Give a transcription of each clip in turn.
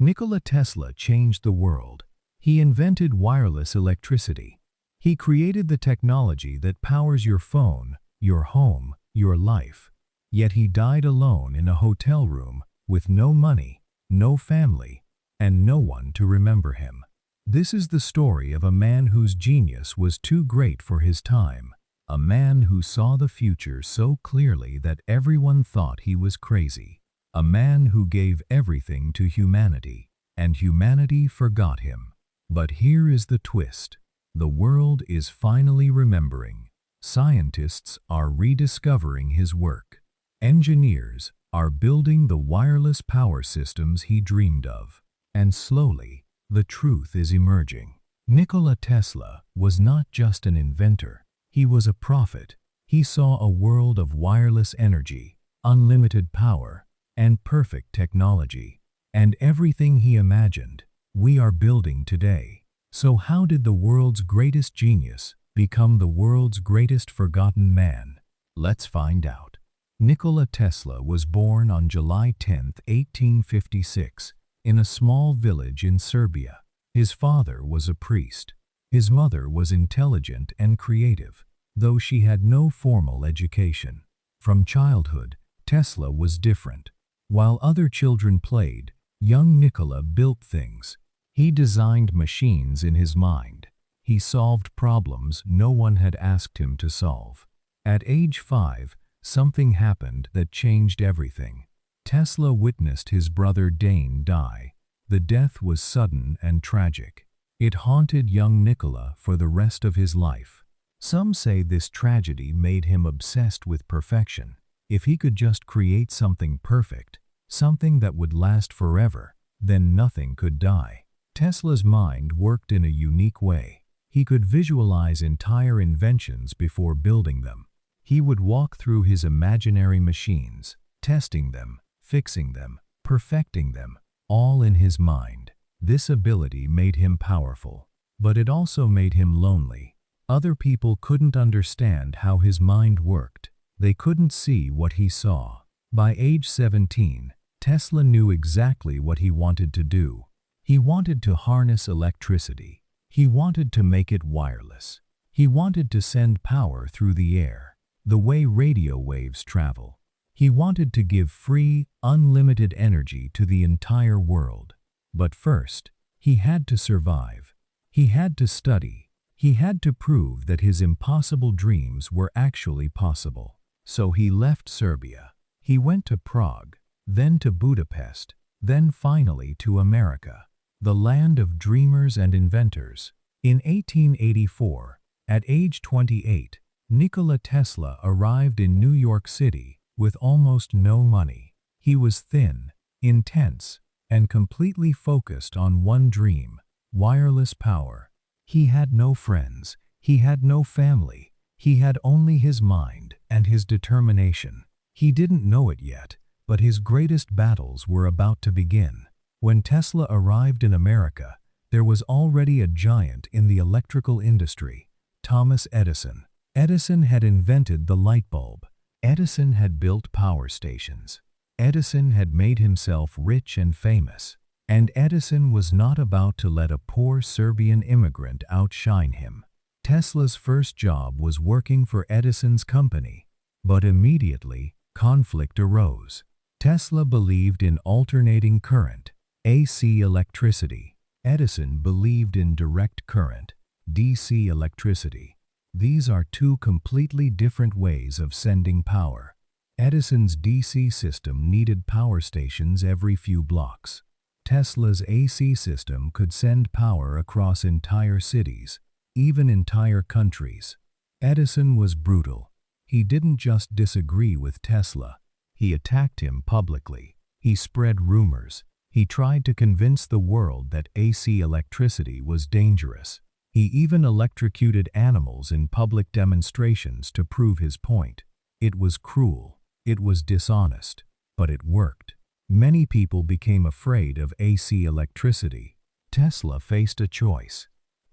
Nikola Tesla changed the world. He invented wireless electricity. He created the technology that powers your phone, your home, your life. Yet he died alone in a hotel room with no money, no family, and no one to remember him. This is the story of a man whose genius was too great for his time, a man who saw the future so clearly that everyone thought he was crazy, a man who gave everything to humanity, and humanity forgot him. But here is the twist. The world is finally remembering. Scientists are rediscovering his work. Engineers are building the wireless power systems he dreamed of. And slowly, the truth is emerging. Nikola Tesla was not just an inventor. He was a prophet. He saw a world of wireless energy, unlimited power, and perfect technology. And everything he imagined, we are building today. So how did the world's greatest genius become the world's greatest forgotten man? Let's find out. Nikola Tesla was born on July 10, 1856, in a small village in Serbia. His father was a priest. His mother was intelligent and creative, though she had no formal education. From childhood, Tesla was different. While other children played, young Nikola built things. He designed machines in his mind. He solved problems no one had asked him to solve. At age 5, something happened that changed everything. Tesla witnessed his brother Dane die. The death was sudden and tragic. It haunted young Nikola for the rest of his life. Some say this tragedy made him obsessed with perfection. If he could just create something perfect, something that would last forever, then nothing could die. Tesla's mind worked in a unique way. He could visualize entire inventions before building them. He would walk through his imaginary machines, testing them, fixing them, perfecting them, all in his mind. This ability made him powerful, but it also made him lonely. Other people couldn't understand how his mind worked. They couldn't see what he saw. By age 17, Tesla knew exactly what he wanted to do. He wanted to harness electricity. He wanted to make it wireless. He wanted to send power through the air, the way radio waves travel. He wanted to give free, unlimited energy to the entire world. But first, he had to survive. He had to study. He had to prove that his impossible dreams were actually possible. So he left Serbia. He went to Prague, then to Budapest, then finally to America, the land of dreamers and inventors. In 1884, at age 28, Nikola Tesla arrived in New York City with almost no money. He was thin, intense, and completely focused on one dream: wireless power. He had no friends. He had no family. He had only his mind and his determination. He didn't know it yet, but his greatest battles were about to begin. When Tesla arrived in America, there was already a giant in the electrical industry: Thomas Edison. Edison had invented the light bulb. Edison had built power stations. Edison had made himself rich and famous. And Edison was not about to let a poor Serbian immigrant outshine him. Tesla's first job was working for Edison's company. But immediately, conflict arose. Tesla believed in alternating current, AC electricity. Edison believed in direct current, DC electricity. These are two completely different ways of sending power. Edison's DC system needed power stations every few blocks. Tesla's AC system could send power across entire cities, even entire countries. Edison was brutal. He didn't just disagree with Tesla. He attacked him publicly. He spread rumors. He tried to convince the world that AC electricity was dangerous. He even electrocuted animals in public demonstrations to prove his point. It was cruel. It was dishonest. But it worked. Many people became afraid of AC electricity. Tesla faced a choice: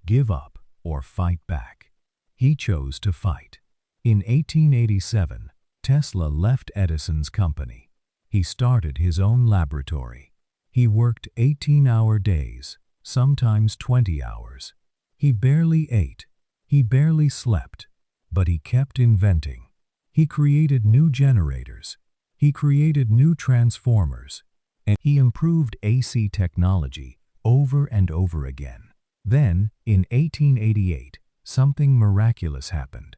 give up or fight back. He chose to fight. In 1887, Tesla left Edison's company. He started his own laboratory. He worked 18-hour days, sometimes 20 hours. He barely ate. He barely slept. But he kept inventing. He created new generators. He created new transformers. And he improved AC technology over and over again. Then, in 1888, something miraculous happened.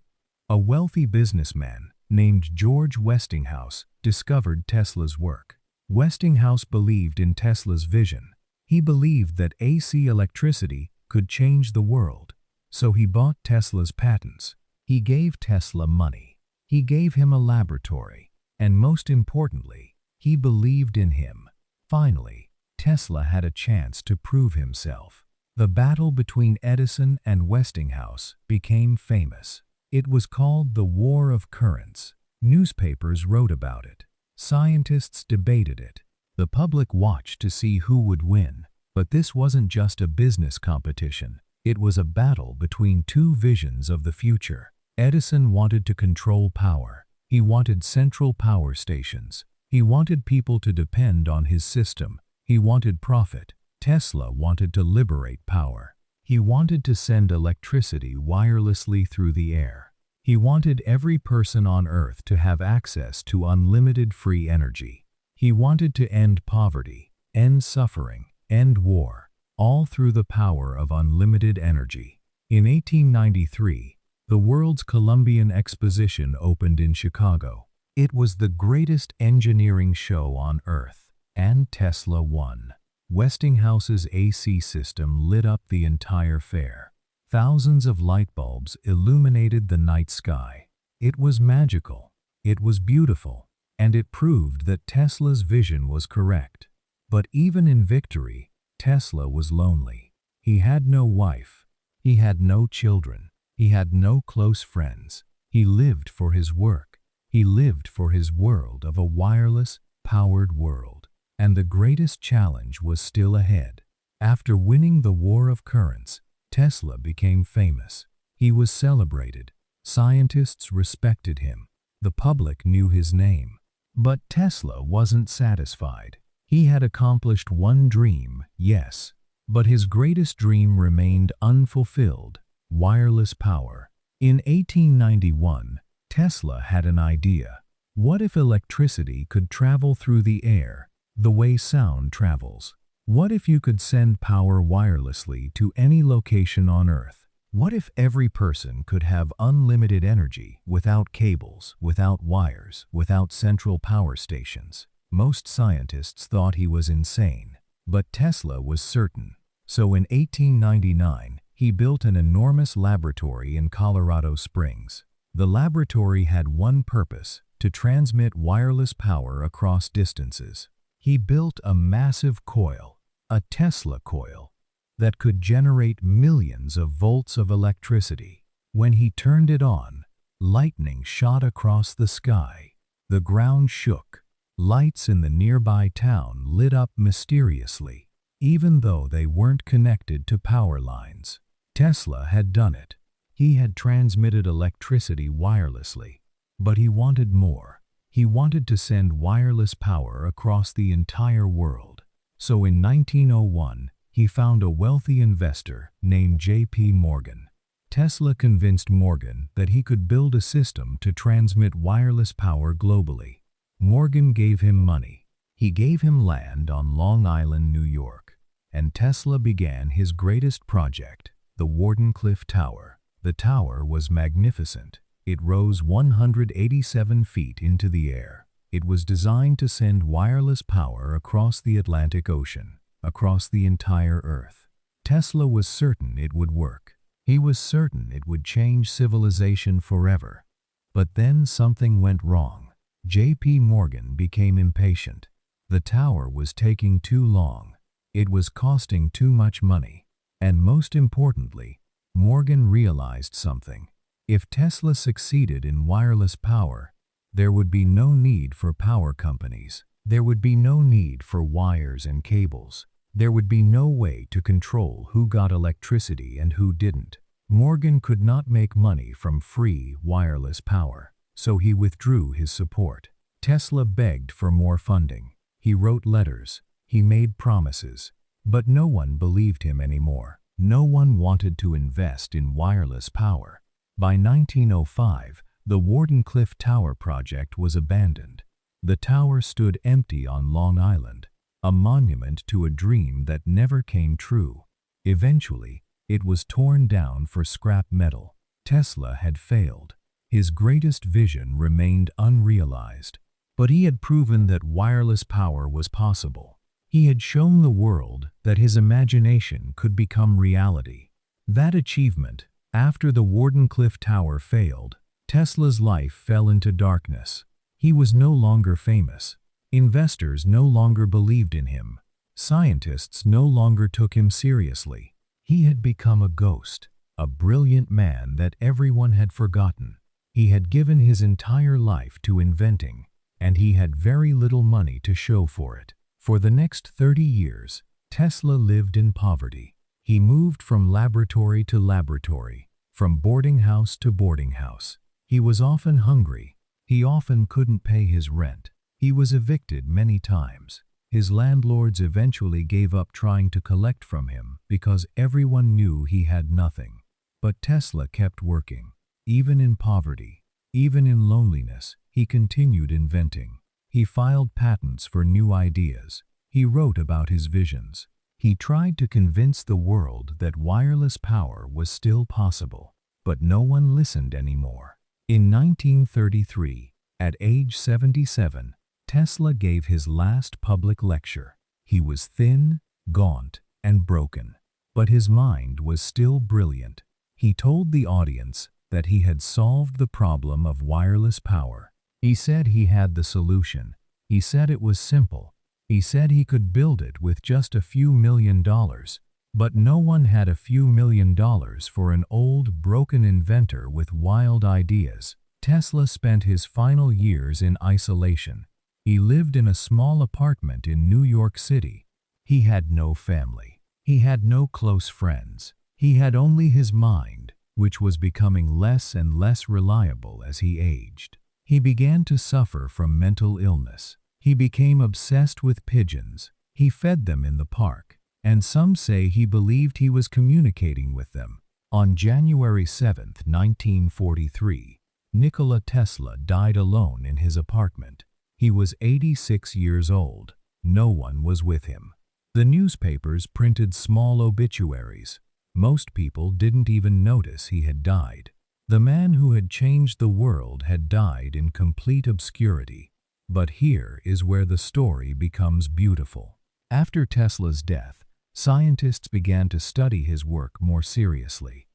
A wealthy businessman named George Westinghouse discovered Tesla's work. Westinghouse believed in Tesla's vision. He believed that AC electricity could change the world. So he bought Tesla's patents. He gave Tesla money. He gave him a laboratory. And most importantly, he believed in him. Finally, Tesla had a chance to prove himself. The battle between Edison and Westinghouse became famous. It was called the War of Currents. Newspapers wrote about it. Scientists debated it. The public watched to see who would win. But this wasn't just a business competition. It was a battle between two visions of the future. Edison wanted to control power. He wanted central power stations. He wanted people to depend on his system. He wanted profit. Tesla wanted to liberate power. He wanted to send electricity wirelessly through the air. He wanted every person on Earth to have access to unlimited free energy. He wanted to end poverty, end suffering, end war, all through the power of unlimited energy. In 1893, the World's Columbian Exposition opened in Chicago. It was the greatest engineering show on Earth, and Tesla won. Westinghouse's AC system lit up the entire fair. Thousands of light bulbs illuminated the night sky. It was magical. It was beautiful. And it proved that Tesla's vision was correct. But even in victory, Tesla was lonely. He had no wife. He had no children. He had no close friends. He lived for his work. He lived for his world of a wireless, powered world. And the greatest challenge was still ahead. After winning the War of Currents, Tesla became famous. He was celebrated. Scientists respected him. The public knew his name. But Tesla wasn't satisfied. He had accomplished one dream, yes, but his greatest dream remained unfulfilled: wireless power. In 1891, Tesla had an idea. What if electricity could travel through the air, the way sound travels? What if you could send power wirelessly to any location on Earth? What if every person could have unlimited energy without cables, without wires, without central power stations? Most scientists thought he was insane, but Tesla was certain. So in 1899, he built an enormous laboratory in Colorado Springs. The laboratory had one purpose: to transmit wireless power across distances. He built a massive coil, a Tesla coil, that could generate millions of volts of electricity. When he turned it on, lightning shot across the sky. The ground shook. Lights in the nearby town lit up mysteriously, even though they weren't connected to power lines. Tesla had done it. He had transmitted electricity wirelessly. But he wanted more. He wanted to send wireless power across the entire world. So in 1901, he found a wealthy investor named J.P. Morgan. Tesla convinced Morgan that he could build a system to transmit wireless power globally. Morgan gave him money. He gave him land on Long Island, New York. And Tesla began his greatest project, the Wardenclyffe Tower. The tower was magnificent. It rose 187 feet into the air. It was designed to send wireless power across the Atlantic Ocean, across the entire Earth. Tesla was certain it would work. He was certain it would change civilization forever. But then something went wrong. J.P. Morgan became impatient. The tower was taking too long. It was costing too much money. And most importantly, Morgan realized something. If Tesla succeeded in wireless power, there would be no need for power companies. There would be no need for wires and cables. There would be no way to control who got electricity and who didn't. Morgan could not make money from free wireless power, so he withdrew his support. Tesla begged for more funding. He wrote letters. He made promises, but no one believed him anymore. No one wanted to invest in wireless power. By 1905, the Wardenclyffe Tower project was abandoned. The tower stood empty on Long Island, a monument to a dream that never came true. Eventually, it was torn down for scrap metal. Tesla had failed. His greatest vision remained unrealized, but he had proven that wireless power was possible. He had shown the world that his imagination could become reality. That achievement, after the Wardenclyffe Tower failed, Tesla's life fell into darkness. He was no longer famous. Investors no longer believed in him. Scientists no longer took him seriously. He had become a ghost, a brilliant man that everyone had forgotten. He had given his entire life to inventing, and he had very little money to show for it. For the next 30 years, Tesla lived in poverty. He moved from laboratory to laboratory, from boarding house to boarding house. He was often hungry. He often couldn't pay his rent. He was evicted many times. His landlords eventually gave up trying to collect from him because everyone knew he had nothing. But Tesla kept working. Even in poverty, even in loneliness, he continued inventing. He filed patents for new ideas. He wrote about his visions. He tried to convince the world that wireless power was still possible, but no one listened anymore. In 1933, at age 77, Tesla gave his last public lecture. He was thin, gaunt, and broken, but his mind was still brilliant. He told the audience that he had solved the problem of wireless power. He said he had the solution. He said it was simple. He said he could build it with just a few $1,000,000. But no one had a few $1,000,000 for an old, broken inventor with wild ideas. Tesla spent his final years in isolation. He lived in a small apartment in New York City. He had no family. He had no close friends. He had only his mind, which was becoming less and less reliable as he aged. He began to suffer from mental illness. He became obsessed with pigeons. He fed them in the park, and some say he believed he was communicating with them. On January 7, 1943, Nikola Tesla died alone in his apartment. He was 86 years old. No one was with him. The newspapers printed small obituaries. Most people didn't even notice he had died. The man who had changed the world had died in complete obscurity. But here is where the story becomes beautiful. After Tesla's death, scientists began to study his work more seriously.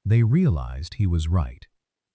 They realized he was right.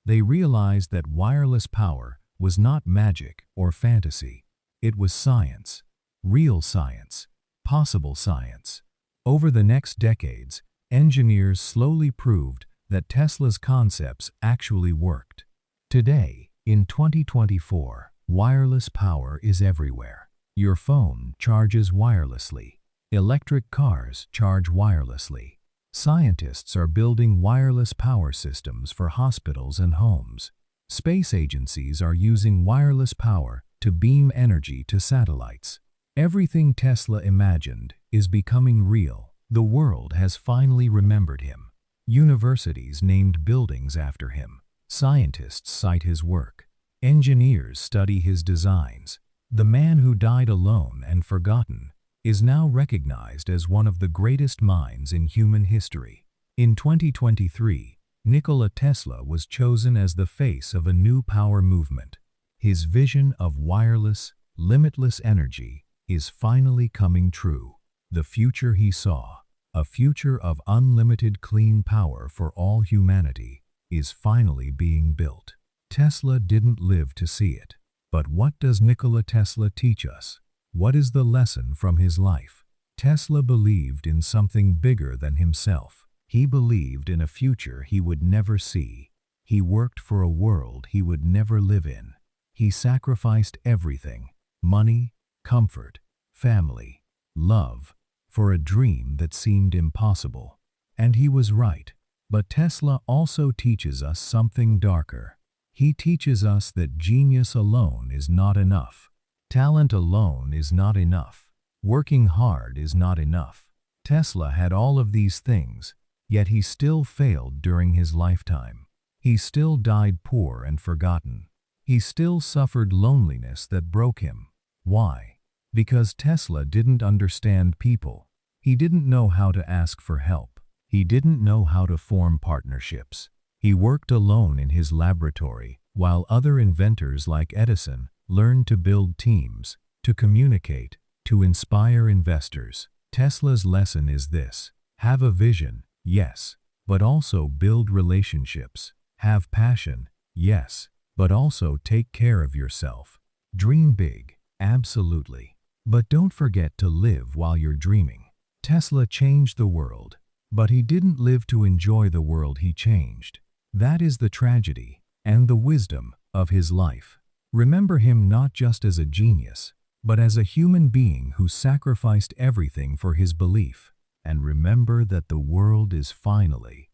They realized that wireless power was not magic or fantasy. It was science, real science, possible science. Over the next decades, engineers slowly proved that Tesla's concepts actually worked. Today, in 2024, wireless power is everywhere. Your phone charges wirelessly. Electric cars charge wirelessly. Scientists are building wireless power systems for hospitals and homes. Space agencies are using wireless power to beam energy to satellites. Everything Tesla imagined is becoming real. The world has finally remembered him. Universities named buildings after him. Scientists cite his work. Engineers study his designs. The man who died alone and forgotten is now recognized as one of the greatest minds in human history. In 2023, Nikola Tesla was chosen as the face of a new power movement. His vision of wireless, limitless energy is finally coming true. The future he saw, a future of unlimited clean power for all humanity, is finally being built. Tesla didn't live to see it. But what does Nikola Tesla teach us? What is the lesson from his life? Tesla believed in something bigger than himself. He believed in a future he would never see. He worked for a world he would never live in. He sacrificed everything: money, comfort, family, love, for a dream that seemed impossible. And he was right. But Tesla also teaches us something darker. He teaches us that genius alone is not enough. Talent alone is not enough. Working hard is not enough. Tesla had all of these things, yet he still failed during his lifetime. He still died poor and forgotten. He still suffered loneliness that broke him. Why? Because Tesla didn't understand people. He didn't know how to ask for help. He didn't know how to form partnerships. He worked alone in his laboratory, while other inventors like Edison learned to build teams, to communicate, to inspire investors. Tesla's lesson is this: have a vision, yes, but also build relationships. Have passion, yes, but also take care of yourself. Dream big, absolutely. But don't forget to live while you're dreaming. Tesla changed the world, but he didn't live to enjoy the world he changed. That is the tragedy and the wisdom of his life. Remember him not just as a genius, but as a human being who sacrificed everything for his belief. And remember that the world is finally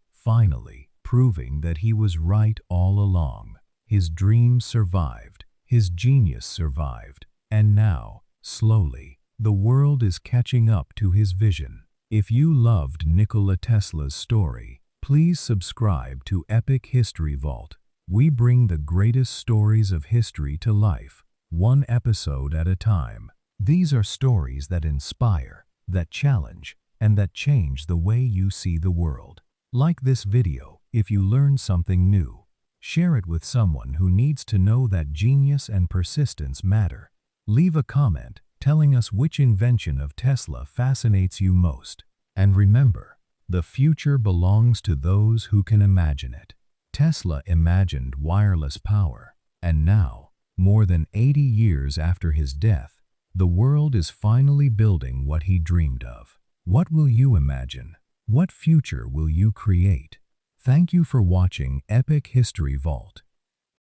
proving that he was right all along. His dreams survived, his genius survived, and now, slowly, the world is catching up to his vision. If you loved Nikola Tesla's story, please subscribe to Epic History Vault. We bring the greatest stories of history to life, one episode at a time. These are stories that inspire, that challenge, and that change the way you see the world. Like this video if you learned something new. Share it with someone who needs to know that genius and persistence matter. Leave a comment telling us which invention of Tesla fascinates you most. And remember, the future belongs to those who can imagine it. Tesla imagined wireless power, and now, more than 80 years after his death, the world is finally building what he dreamed of. What will you imagine? What future will you create? Thank you for watching Epic History Vault.